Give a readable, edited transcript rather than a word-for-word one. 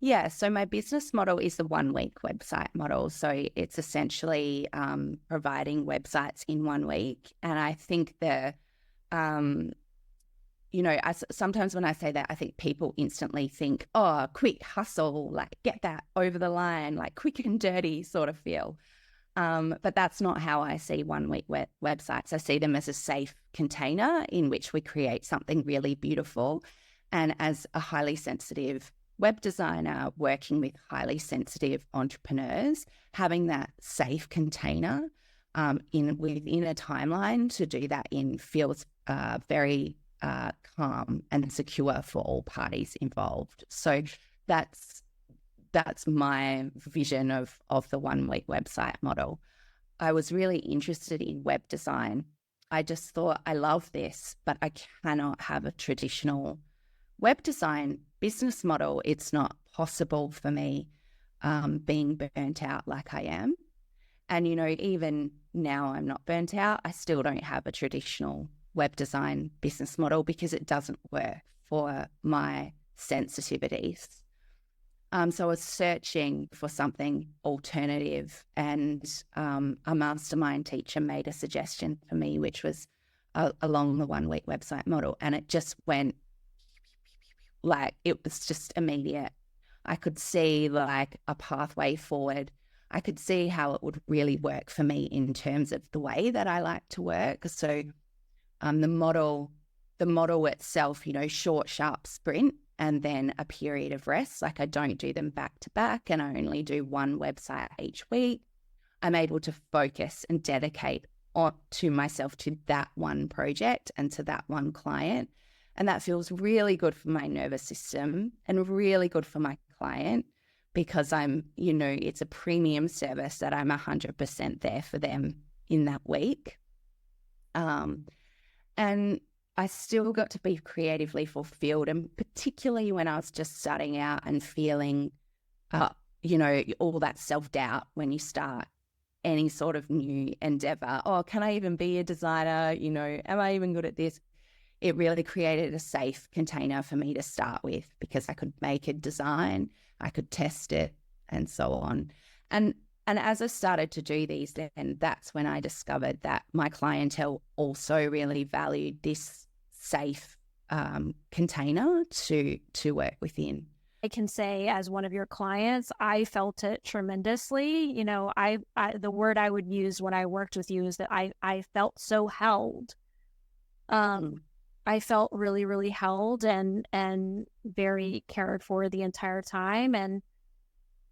Yeah, so my business model is the 1 week website model. So it's essentially providing websites in 1 week. And I think um, sometimes when I say that, I think people instantly think, oh, quick hustle, like get that over the line, like quick and dirty sort of feel. But that's not how I see 1 week websites. I see them as a safe container in which we create something really beautiful. And as a highly sensitive web designer working with highly sensitive entrepreneurs, having that safe container within a timeline to do that in feels very calm and secure for all parties involved. So that's my vision of the 1 week website model. I was really interested in web design. I just thought, I love this, but I cannot have a traditional web design business model. It's not possible for me being burnt out like I am. And, even now I'm not burnt out, I still don't have a traditional web design business model because it doesn't work for my sensitivities. So I was searching for something alternative, and a mastermind teacher made a suggestion for me, which was along the 1 week website model. And it just went like, it was just immediate. I could see like a pathway forward. I could see how it would really work for me in terms of the way that I like to work. So the model itself, short, sharp sprint, and then a period of rest. Like I don't do them back to back, and I only do one website each week. I'm able to focus and dedicate to myself to that one project and to that one client. And that feels really good for my nervous system and really good for my client, because it's a premium service that I'm 100% there for them in that week. And I still got to be creatively fulfilled, and particularly when I was just starting out and feeling, all that self-doubt when you start any sort of new endeavor. Oh, can I even be a designer? Am I even good at this? It really created a safe container for me to start with, because I could make a design, I could test it, and so on. And as I started to do these, then that's when I discovered that my clientele also really valued this safe container to work within. I can say, as one of your clients, I felt it tremendously. I the word I would use when I worked with you is that I felt so held. I felt really, really held and very cared for the entire time. And